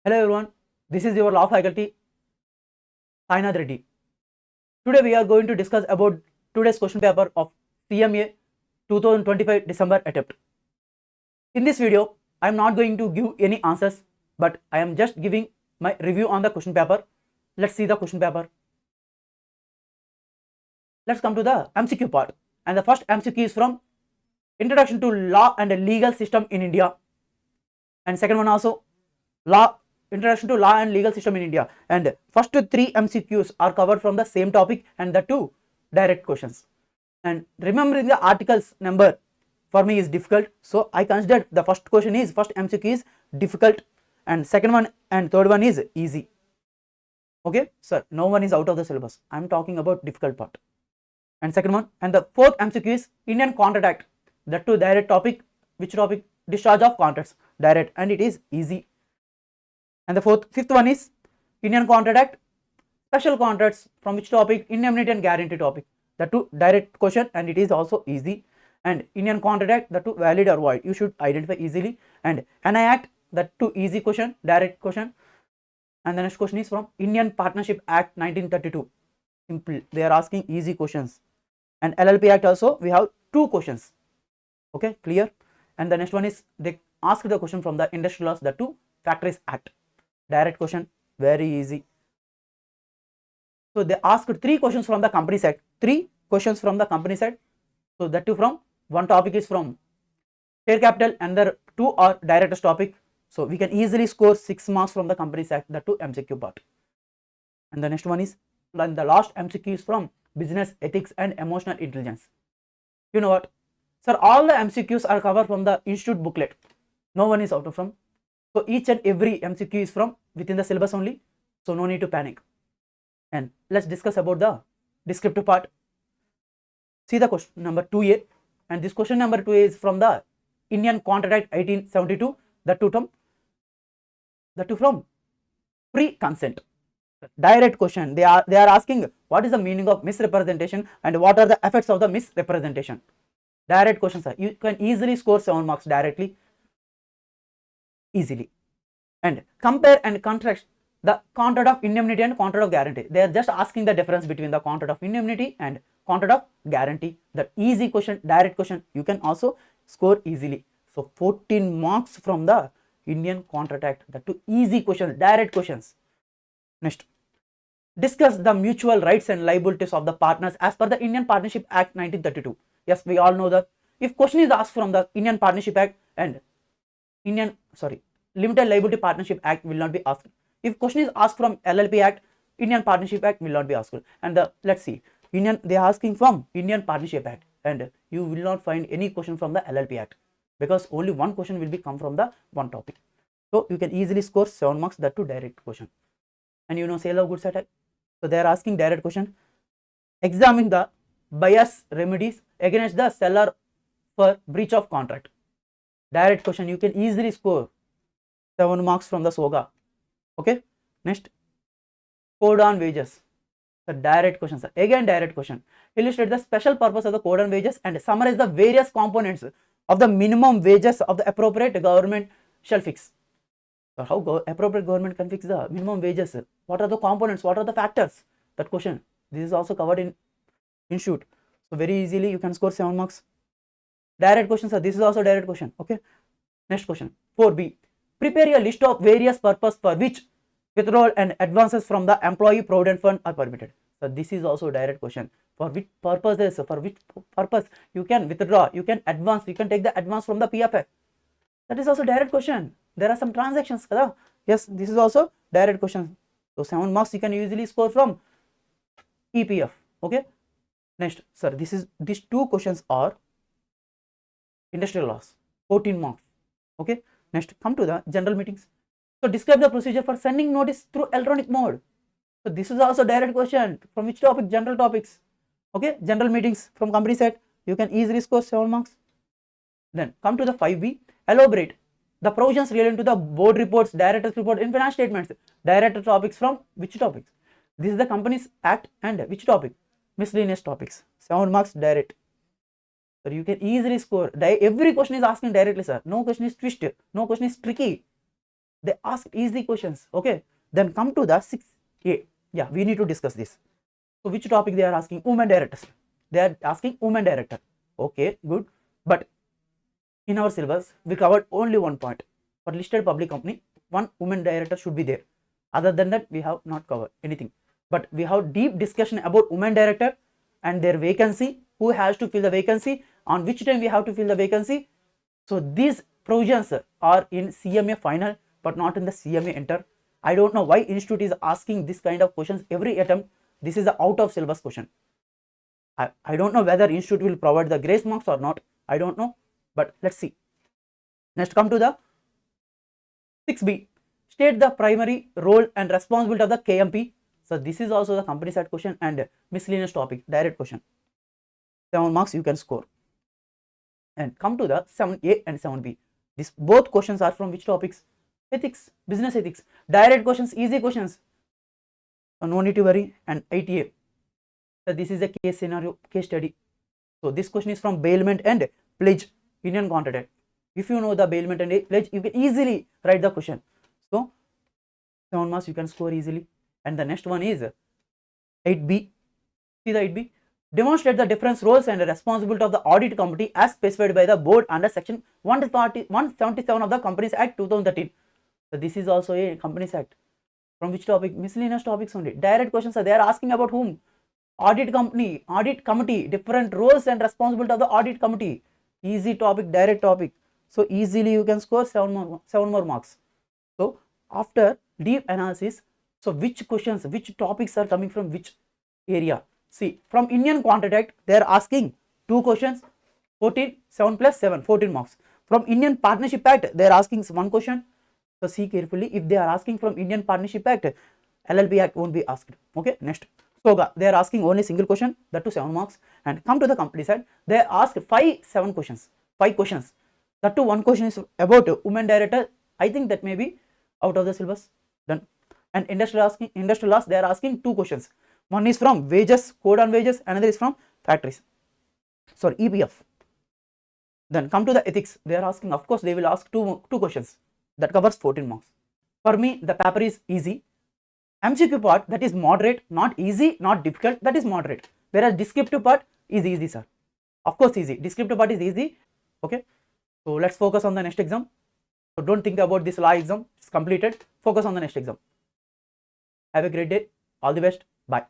Hello everyone, this is your law faculty Sainath Reddy. Today we are going to discuss about today's question paper of CMA 2025 December attempt. In this video, I am not going to give any answers, but I am just giving my review on the question paper. Let's see the question paper. Let's come to the MCQ part, and the first MCQ is from Introduction to Law and Legal System in India, and second one also Introduction to Law and Legal System in India, and first three MCQs are covered from the same topic and the two direct questions. And remembering the articles number for me is difficult, so I considered the first MCQ is difficult, and second one and third one is easy. Okay, sir, no one is out of the syllabus. I am talking about difficult part. And second one, and the fourth MCQ is Indian Contract Act, that too direct topic. Which topic? Discharge of contracts, direct, and it is easy. And the fifth one is Indian Contract Act, special contracts, from which topic? Indemnity and guarantee topic, that too direct question, and it is also easy. And Indian Contract Act, that too valid or void, you should identify easily. And NI Act, that too easy question, direct question. And the next question is from Indian Partnership Act 1932. Simple, they are asking easy questions. And LLP Act also we have two questions. Okay, clear. And the next one is they asked the question from the Industrial Laws, that too Factories Act, direct question, very easy. So they asked three questions from the Companies Act, so that too from one topic is from share capital, and the two are directors topic, so we can easily score 6 marks from the Companies Act, that too MCQ part. And the next one is, and the last MCQ is from business ethics and emotional intelligence. You know what, sir, all the MCQs are covered from the institute booklet, no one is out of from, so each and every MCQ is from within the syllabus only, so no need to panic. And let's discuss about the descriptive part. See the question number 2A, and this question number 2A is from the Indian Contract Act 1872, that too from pre-consent, direct question. They are asking what is the meaning of misrepresentation and what are the effects of the misrepresentation. Direct questions, sir. You can easily score 7 marks directly, easily. And compare and contrast the contract of indemnity and contract of guarantee. They are just asking the difference between the contract of indemnity and contract of guarantee. The easy question, direct question, you can also score easily. So 14 marks from the Indian Contract Act, that too easy questions, direct questions. Next, discuss the mutual rights and liabilities of the partners as per the Indian Partnership Act 1932. Yes, we all know that if question is asked from the Indian Partnership Act and Limited Liability Partnership Act will not be asked. If question is asked from LLP Act, Indian Partnership Act will not be asked. And let's see, they are asking from Indian Partnership Act, and you will not find any question from the LLP Act, because only one question will be come from the one topic. So you can easily score 7 marks, that too direct question. And you know sale of goods act, so they are asking direct question. Examine the bias remedies against the seller for breach of contract, direct question. You can easily score 7 marks from the SOGA. Okay, next, code on wages, the direct question, sir. Again direct question. Illustrate the special purpose of the code on wages and summarize the various components of the minimum wages of the appropriate government shall fix. So how appropriate government can fix the minimum wages? What are the components? What are the factors? That question. This is also covered in institute. So very easily you can score 7 marks. Direct question, sir. This is also direct question. Okay. Next question. 4B. Prepare a list of various purposes for which withdrawal and advances from the employee provident fund are permitted. So this is also direct question. For which purposes? For which purpose you can withdraw, you can advance, you can take the advance from the PFA. That is also direct question. There are some transactions. Yes, this is also direct question. So 7 marks you can usually score from EPF. Okay. Next, sir, these two questions are industrial laws, 14 marks. Okay. Next, come to the general meetings. So describe the procedure for sending notice through electronic mode. So this is also direct question. From which topic? General topics. Okay, general meetings from Companies Act. You can easily score 7 marks. Then come to the 5B. Elaborate the provisions relating to the board reports, directors report in financial statements. Director topics from which topics? This is the Companies Act and which topic? Miscellaneous topics. 7 marks direct. So you can easily score. Every question is asking directly, sir. No question is twisted. No question is tricky. they ask easy questions. Okay, then come to the 6A. Yeah, we need to discuss this. So which topic they are asking? Women directors. They are asking women director. Okay, good. But in our syllabus, we covered only one point. For listed public company, one women director should be there. Other than that, we have not covered anything. But we have deep discussion about women director and their vacancy, who has to fill the vacancy, on which time we have to fill the vacancy. So these provisions are in CMA final, but not in the CMA enter. I don't know why institute is asking this kind of questions every attempt. This is the out of syllabus question. I don't know whether institute will provide the grace marks or not. I don't know, but let's see. Next, come to the 6B. State the primary role and responsibility of the KMP. So this is also the company side question and miscellaneous topic, direct question. 7 marks you can score. And come to the 7A and 7B. These both questions are from which topics? Ethics, business ethics. Direct questions, easy questions. So no need to worry. And 8A. So this is a case scenario, case study. So this question is from bailment and pledge, Indian contract. If you know the bailment and pledge, you can easily write the question. So 7 marks you can score easily. And the next one is 8B. See the 8B. Demonstrate the different roles and responsibility of the audit committee as specified by the board under section 177 of the Companies Act 2013. So this is also a Companies Act. From which topic? Miscellaneous topics only. Direct questions are they are asking about whom? Audit company, audit committee, different roles and responsibility of the audit committee. Easy topic, direct topic. So easily you can score 7 more marks. So after deep analysis, so which questions, which topics are coming from which area? See, from Indian Contract Act, they are asking 2 questions, 14, 7 plus 7, 14 marks. From Indian Partnership Act, they are asking 1 question. So see carefully, if they are asking from Indian Partnership Act, LLP Act won't be asked. Okay, next. So they are asking only single question, that to 7 marks. And come to the company side, they ask 5 questions. That to 1 question is about women director. I think that may be out of the syllabus. Done. And industrial laws, they are asking 2 questions. One is from wages, code on wages, another is from factories. Sorry, EPF. Then come to the ethics. They are asking, of course, they will ask two questions. That covers 14 marks. For me, the paper is easy. MCQ part, that is moderate, not easy, not difficult, that is moderate. Whereas descriptive part is easy, sir. Of course, easy. Descriptive part is easy. Okay. So let's focus on the next exam. So don't think about this law exam. It's completed. Focus on the next exam. Have a great day. All the best. Bye.